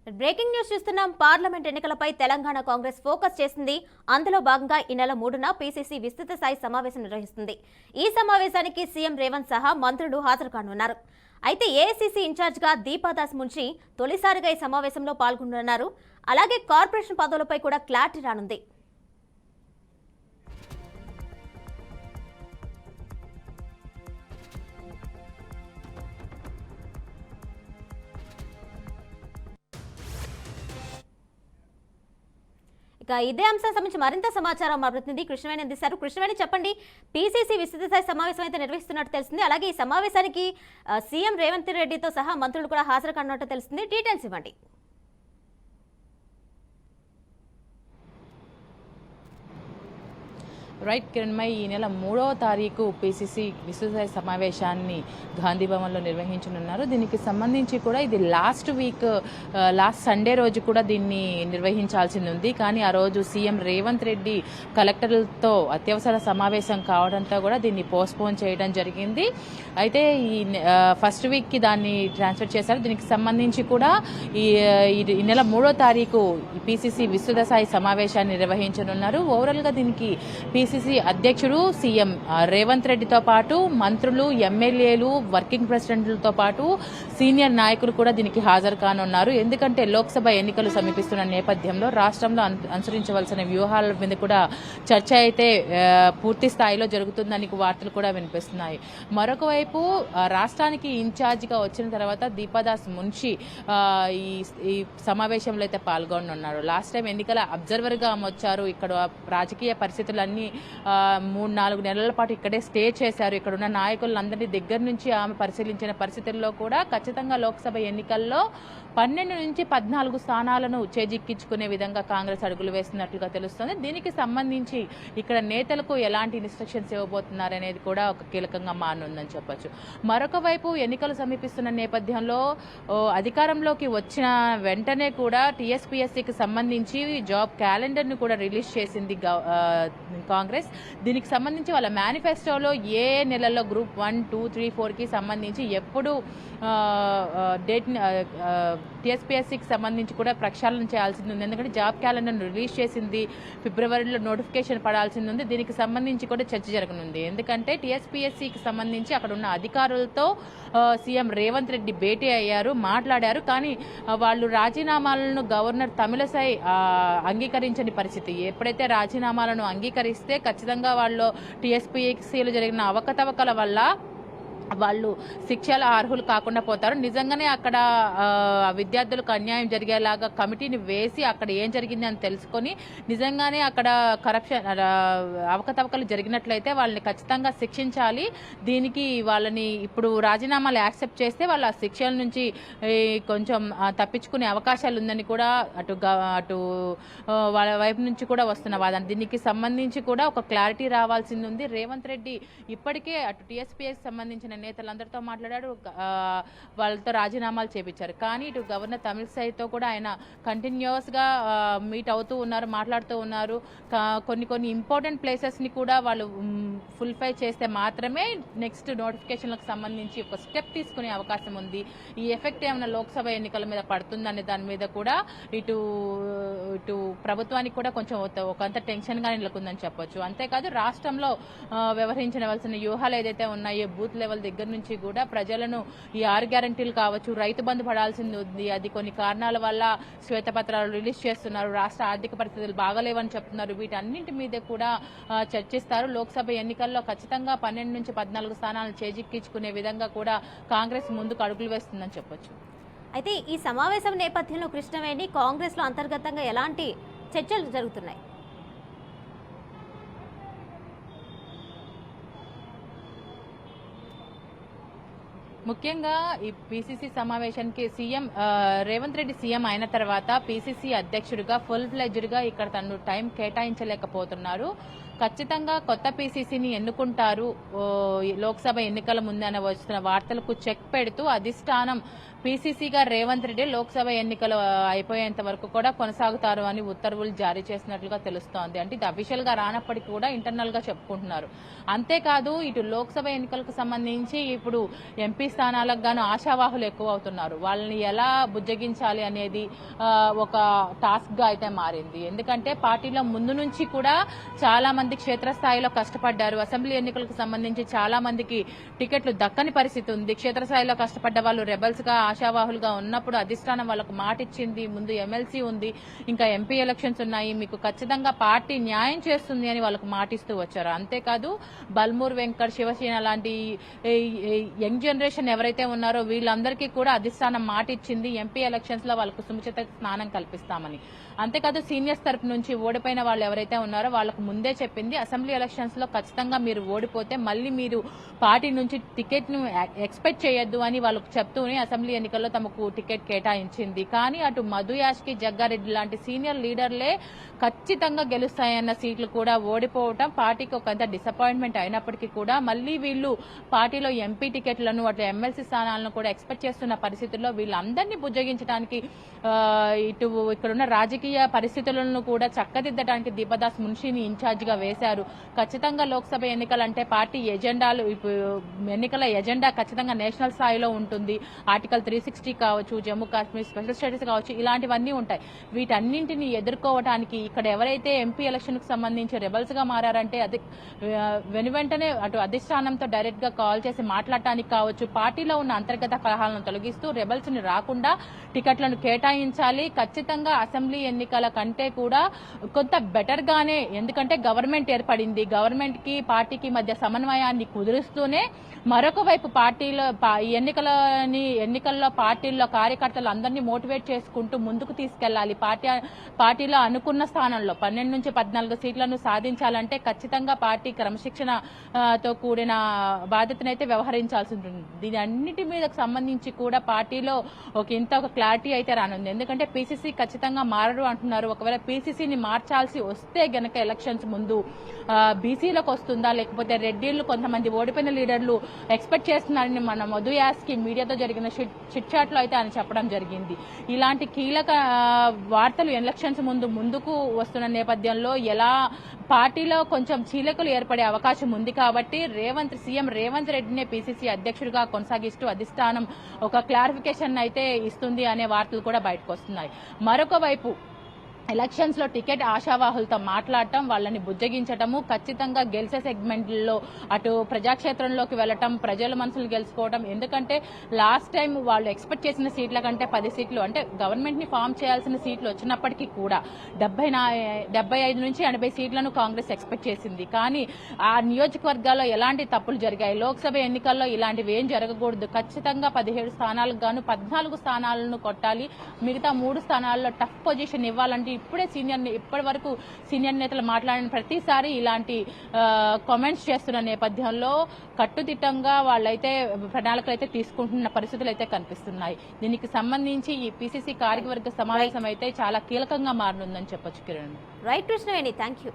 Breaking news చూస్తున్నాం. Parliament ఎన్నికలపై Telangana Congress focus చేసింది. అందులో భాగంగా ఈ నెల 3న పీసీసీ విస్తృత స్థాయి సమావేశం నిర్వహిస్తుంది. ఈ సమావేశానికి సీఎం రేవంత్ సహా మంత్రులు హాజరు కానున్నారు. అయితే ఏఐసీసీ ఇన్ఛార్జిగా దీపాదాస్ మున్షి తొలిసారిగా ఈ సమావేశంలో పాల్గొనున్నారు. అలాగే కార్పొరేషన్ పదవులపై కూడా క్లారిటీ రానుంది. ఇక ఇదే అంశం సంబంధించి మరింత సమాచారం మా ప్రతినిధి కృష్ణవేణి అందిస్తారు. కృష్ణవేణి, చెప్పండి. పీసీసీ విస్తృత స్థాయి సమావేశం అయితే నిర్వహిస్తున్నట్టు తెలిసింది. అలాగే ఈ సమావేశానికి సీఎం రేవంత్ రెడ్డితో సహా మంత్రులు కూడా హాజరు కానున్నట్టు తెలిసింది. డీటెయిల్స్ ఇవ్వండి. రైట్ కిరణ్మయ్, ఈ నెల 3వ తారీఖు పీసీసీ విస్తృత సమావేశాన్ని గాంధీ భవన్లో నిర్వహించనున్నారు. దీనికి సంబంధించి కూడా ఇది లాస్ట్ సండే రోజు కూడా దీన్ని నిర్వహించాల్సింది ఉంది. కానీ ఆ రోజు సీఎం రేవంత్ రెడ్డి కలెక్టర్లతో అత్యవసర సమావేశం కావడంతో కూడా దీన్ని పోస్ట్పోన్ చేయడం జరిగింది. అయితే ఈ ఫస్ట్ వీక్కి దాన్ని ట్రాన్స్ఫర్ చేశారు. దీనికి సంబంధించి కూడా ఈ నెల 3వ తారీఖు పీసీసీ విస్తృత స్థాయి సమావేశాన్ని నిర్వహించనున్నారు. ఓవరాల్గా దీనికి పీసీసీ అధ్యక్షుడు సీఎం రేవంత్ రెడ్డితో పాటు మంత్రులు, ఎమ్మెల్యేలు, వర్కింగ్ ప్రెసిడెంట్లతో పాటు సీనియర్ నాయకులు కూడా దీనికి హాజరు కానున్నారు. ఎందుకంటే లోక్సభ ఎన్నికలు సమీపిస్తున్న నేపథ్యంలో రాష్ట్రంలో అనుసరించవలసిన వ్యూహాల మీద కూడా చర్చ అయితే పూర్తి స్థాయిలో జరుగుతుందని వార్తలు కూడా వినిపిస్తున్నాయి. మరొక వైపు రాష్ట్రానికి ఇన్ఛార్జిగా వచ్చిన తర్వాత దీపాదాస్ మున్షి ఈ సమావేశంలో అయితే పాల్గొనున్నారు. లాస్ట్ టైం ఎన్నికల అబ్జర్వర్గా వచ్చారు. ఇక్కడ రాజకీయ పరిస్థితులన్నీ 3-4 నెలల పాటు ఇక్కడే స్టే చేశారు. ఇక్కడ ఉన్న నాయకులందరినీ దగ్గర నుంచి ఆమె పరిశీలించిన పరిస్థితుల్లో కూడా ఖచ్చితంగా లోక్సభ ఎన్నికల్లో 12 నుంచి 14 స్థానాలను చేజిక్కించుకునే విధంగా కాంగ్రెస్ అడుగులు వేస్తున్నట్లుగా తెలుస్తోంది. దీనికి సంబంధించి ఇక్కడ నేతలకు ఎలాంటి ఇన్స్ట్రక్షన్స్ ఇవ్వబోతున్నారనేది కూడా ఒక కీలకంగా మారనుందని చెప్పొచ్చు. మరొక వైపు ఎన్నికలు సమీపిస్తున్న నేపథ్యంలో అధికారంలోకి వచ్చిన వెంటనే కూడా టీఎస్పీఎస్సీకి సంబంధించి జాబ్ క్యాలెండర్ను కూడా రిలీజ్ చేసింది కాంగ్రెస్. దీనికి సంబంధించి వాళ్ళ మేనిఫెస్టోలో ఏ నెలలో గ్రూప్ 1, 2, 3, 4కి సంబంధించి ఎప్పుడు డేట్ టీఎస్పీఎస్సీకి సంబంధించి కూడా ప్రక్షాళన చేయాల్సింది ఉంది. ఎందుకంటే జాబ్ క్యాలెండర్ను రిలీజ్ చేసింది, ఫిబ్రవరిలో నోటిఫికేషన్ పడాల్సింది ఉంది. దీనికి సంబంధించి కూడా చర్చ జరగనుంది. ఎందుకంటే టీఎస్పీఎస్సీకి సంబంధించి అక్కడ ఉన్న అధికారులతో సీఎం రేవంత్ రెడ్డి భేటీ అయ్యారు, మాట్లాడారు. కానీ వాళ్ళు రాజీనామాలను గవర్నర్ తమిళసై అంగీకరించని పరిస్థితి. ఎప్పుడైతే రాజీనామాలను అంగీకరిస్తే ఖచ్చితంగా వాళ్ళు టీఎస్పీఎస్సీలో జరిగిన అవకతవకల వల్ల వాళ్ళు శిక్షల అర్హులు కాకుండా పోతారు. నిజంగానే అక్కడ విద్యార్థులకు అన్యాయం జరిగేలాగా కమిటీని వేసి అక్కడ ఏం జరిగింది అని తెలుసుకొని నిజంగానే అక్కడ కరప్షన్ అవకతవకలు జరిగినట్లయితే వాళ్ళని ఖచ్చితంగా శిక్షించాలి. దీనికి వాళ్ళని ఇప్పుడు రాజీనామాలు యాక్సెప్ట్ చేస్తే వాళ్ళ ఆ శిక్షల నుంచి కొంచెం తప్పించుకునే అవకాశాలు ఉందని కూడా అటు వాళ్ళ వైపు నుంచి కూడా వస్తున్న వాదన. దీనికి సంబంధించి కూడా ఒక క్లారిటీ రావాల్సింది ఉంది. రేవంత్ రెడ్డి ఇప్పటికే అటు టీఎస్పీఎస్కి సంబంధించిన నేతలందరితో మాట్లాడారు, వాళ్ళతో రాజీనామాలు చేపించారు. కానీ ఇటు గవర్నర్ తమిళసైతో కూడా ఆయన కంటిన్యూస్ గా మీట్ అవుతూ ఉన్నారు, మాట్లాడుతూ ఉన్నారు. కొన్ని ఇంపార్టెంట్ ప్లేసెస్ ని కూడా వాళ్ళు ఫుల్ఫై చేస్తే మాత్రమే నెక్స్ట్ నోటిఫికేషన్లకు సంబంధించి ఒక స్టెప్ తీసుకునే అవకాశం ఉంది. ఈ ఎఫెక్ట్ ఏమైనా లోక్సభ ఎన్నికల మీద పడుతుందనే దాని మీద కూడా ఇటు ప్రభుత్వానికి కూడా కొంచెం ఒకంత టెన్షన్ గా నెలకొందని చెప్పొచ్చు. అంతేకాదు రాష్ట్రంలో వ్యవహరించవలసిన వ్యూహాలు ఏదైతే ఉన్నాయో బూత్ లెవెల్ దగ్గర నుంచి కూడా ప్రజలను ఈ 6 గ్యారంటీలు కావచ్చు, రైతు బంధు పడాల్సింది ఉంది. అది కొన్ని కారణాల వల్ల శ్వేతపత్రాలు రిలీజ్ చేస్తున్నారు, రాష్ట్ర ఆర్థిక పరిస్థితులు బాగలేవని చెప్తున్నారు. వీటన్నింటి మీద కూడా చర్చిస్తారు. లోక్సభ ఎన్నికల్లో ఖచ్చితంగా 12 నుంచి 14 స్థానాలను చేజిక్కించుకునే విధంగా కూడా కాంగ్రెస్ ముందుకు అడుగులు వేస్తుందని చెప్పొచ్చు. అయితే ఈ సమావేశం నేపథ్యంలో కృష్ణవేణి, కాంగ్రెస్ లో అంతర్గతంగా ఎలాంటి చర్చలు జరుగుతున్నాయి? ముఖ్యంగా ఈ పీసీసీ సమావేశానికి సీఎం రేవంత్ రెడ్డి సీఎం అయిన తర్వాత పీసీసీ అధ్యక్షుడిగా ఫుల్ ఫ్లెడ్జ్డ్ గా ఇక్కడ తను టైం కేటాయించలేకపోతున్నారు. ఖచ్చితంగా కొత్త పీసీసీని ఎన్నుకుంటారు లోక్సభ ఎన్నికల ముందన వస్తున్న వార్తలకు చెక్ పెడుతూ అధిష్టానం పీసీసీగా రేవంత్ రెడ్డి లోక్సభ ఎన్నికలు అయిపోయేంత వరకు కూడా కొనసాగుతారు అని ఉత్తర్వులు జారీ చేసినట్లుగా తెలుస్తోంది. అంటే ఇది అఫీషియల్ గా రానప్పటికీ కూడా ఇంటర్నల్ గా చెప్పుకుంటున్నారు. అంతేకాదు ఇటు లోక్సభ ఎన్నికలకు సంబంధించి ఇప్పుడు ఎంపీ స్థానాలకు గాను ఆశావాహులు ఎక్కువ అవుతున్నారు. వాళ్ళని ఎలా బుజ్జగించాలి అనేది ఒక టాస్క్ గా అయితే మారింది. ఎందుకంటే పార్టీలో ముందు నుంచి కూడా చాలా మంది క్షేత్రస్థాయిలో కష్టపడ్డారు. అసెంబ్లీ ఎన్నికలకు సంబంధించి చాలా మందికి టికెట్లు దక్కని పరిస్థితి ఉంది. క్షేత్రస్థాయిలో కష్టపడ్డ వాళ్ళు రెబల్స్ గా ఆశావాహులుగా ఉన్నప్పుడు అధిష్టానం వాళ్ళకు మాట ఇచ్చింది. ముందు ఎమ్మెల్సీ ఉంది, ఇంకా ఎంపీ ఎలక్షన్స్ ఉన్నాయి, మీకు ఖచ్చితంగా పార్టీ న్యాయం చేస్తుంది అని వాళ్ళకు మాటిస్తూ వచ్చారు. అంతేకాదు బల్మూర్ వెంకట్, శివసేన లాంటి యంగ్ జనరేషన్ ఎవరైతే ఉన్నారో వీళ్ళందరికీ కూడా అధిష్టానం మాట ఇచ్చింది ఎంపీ ఎలక్షన్స్ లో వాళ్ళకు సముచిత స్నానం కల్పిస్తామని. అంతేకాదు సీనియర్స్ తరపు నుంచి ఓడిపోయిన వాళ్ళు ఎవరైతే ఉన్నారో వాళ్ళకు ముందే చెప్పింది అసెంబ్లీ ఎలక్షన్స్ లో ఖచ్చితంగా మీరు ఓడిపోతే మళ్ళీ మీరు పార్టీ నుంచి టికెట్ ను ఎక్స్పెక్ట్ చేయొద్దు అని వాళ్ళకు చెప్తూనే అసెంబ్లీ ఎన్నికల్లో తమకు టికెట్ కేటాయించింది. కానీ అటు మధు యాష్కి, జగ్గారెడ్డి లాంటి సీనియర్ లీడర్లే ఖచ్చితంగా గెలుస్తాయన్న సీట్లు కూడా ఓడిపోవటం పార్టీకి ఒక డిసప్పాయింట్మెంట్ అయినప్పటికీ కూడా మళ్ళీ వీళ్ళు పార్టీలో ఎంపీ టికెట్లను అట్లా ఎమ్మెల్సీ స్థానాలను కూడా ఎక్స్పెక్ట్ చేస్తున్న పరిస్థితుల్లో వీళ్ళందరినీ బుజ్జగించడానికి ఇటు ఇక్కడున్న రాజకీయ పరిస్థితులను కూడా చక్కదిద్దడానికి దీపదాస్ మున్షిని ఇన్ఛార్జ్ గా వేశారు. ఖచ్చితంగా లోక్సభ ఎన్నికలంటే పార్టీ ఎజెండాలు ఎన్నికల ఎజెండా ఖచ్చితంగా నేషనల్ స్థాయిలో ఉంటుంది. ఆర్టికల్ 360 కావచ్చు, జమ్మూ కాశ్మీర్ స్పెషల్ స్టేటస్ కావచ్చు, ఇలాంటివన్నీ ఉంటాయి. వీటన్నింటినీ ఎదుర్కోవడానికి ఇక్కడ ఎవరైతే ఎంపీ ఎలక్షన్ కు సంబంధించి రెబల్స్ గా మారారంటే అది వెనువెంటనే అటు అధిష్టానంతో డైరెక్ట్ గా కాల్ చేసి మాట్లాడటానికి కావచ్చు, పార్టీలో ఉన్న అంతర్గత కలహాలను తొలగిస్తూ రెబల్స్ ని రాకుండా టికెట్లను కేటాయించాలి. ఖచ్చితంగా అసెంబ్లీ ఎన్నికల కంటే కూడా కొంత బెటర్ గానే, ఎందుకంటే గవర్నమెంట్ ఏర్పడింది, గవర్నమెంట్ కి పార్టీకి మధ్య సమన్వయాన్ని కుదురుస్తూనే మరొక వైపు ఎన్నికల్లో పార్టీల్లో కార్యకర్తలు అందరినీ మోటివేట్ చేసుకుంటూ ముందుకు తీసుకెళ్లాలి. పార్టీలో అనుకున్న స్థానంలో 12 నుంచి 14 సీట్లను సాధించాలంటే ఖచ్చితంగా పార్టీ క్రమశిక్షణతో కూడిన బాధ్యతనైతే వ్యవహరించాల్సి ఉంటుంది. దీని అన్నిటి మీద సంబంధించి కూడా పార్టీలో ఒక క్లారిటీ అయితే రానుంది. ఎందుకంటే పీసీసీ ఖచ్చితంగా మారరు అంటున్నారు. ఒకవేళ పీసీసీని మార్చాల్సి వస్తే గనక ఎలక్షన్స్ ముందు బీసీలకు వస్తుందా, లేకపోతే రెడ్డిళ్లు కొంతమంది ఓడిపోయిన లీడర్లు ఎక్స్పెక్ట్ చేస్తున్నారని మన మధు యాస్కి మీడియాతో జరిగిన చిట్ చాట్ లో అయితే ఆయన చెప్పడం జరిగింది. ఇలాంటి కీలక వార్తలు ఎలక్షన్స్ ముందుకు వస్తున్న నేపథ్యంలో ఎలా పార్టీలో కొంచెం చీలికలు ఏర్పడే అవకాశం ఉంది. కాబట్టి సీఎం రేవంత్ రెడ్డినే పీసీసీ అధ్యక్షుడిగా కొనసాగిస్తూ అధిష్టానం ఒక క్లారిఫికేషన్ అయితే ఇస్తుంది అనే వార్తలు కూడా బయటకు వస్తున్నాయి. మరొక వైపు ఎలక్షన్స్ లో టికెట్ ఆశావాహులతో మాట్లాడటం, వాళ్ళని బుజ్జగించటము, ఖచ్చితంగా గెలిచే సెగ్మెంట్లో అటు ప్రజాక్షేత్రంలోకి వెళ్లటం, ప్రజల మనసులు గెలుచుకోవడం. ఎందుకంటే లాస్ట్ టైం వాళ్ళు ఎక్స్పెక్ట్ చేసిన సీట్ల కంటే 10 సీట్లు, అంటే గవర్నమెంట్ ని ఫామ్ చేయాల్సిన సీట్లు వచ్చినప్పటికీ కూడా 75 నుంచి 80 సీట్లను కాంగ్రెస్ ఎక్స్పెక్ట్ చేసింది. కానీ ఆ నియోజకవర్గాల్లో ఎలాంటి తప్పులు జరిగాయి, లోక్సభ ఎన్నికల్లో ఇలాంటివి ఏం జరగకూడదు. ఖచ్చితంగా 17 స్థానాలకు గాను 14 స్థానాలను కొట్టాలి, మిగతా 3 స్థానాల్లో టఫ్ పొజిషన్ ఇవ్వాలంటే ఇప్పటి వరకు సీనియర్ నేతలు మాట్లాడిన ప్రతిసారి ఇలాంటి కామెంట్స్ చేస్తున్న నేపథ్యంలో కట్టుదిట్టంగా వాళ్ళైతే ప్రణాళికలు అయితే తీసుకుంటున్న పరిస్థితులు అయితే కనిపిస్తున్నాయి. దీనికి సంబంధించి ఈ పీసీసీ కార్యవర్గ సమావేశం అయితే చాలా కీలకంగా మారనుందని చెప్పొచ్చు Kiran. Right Krishnaveni, thank you.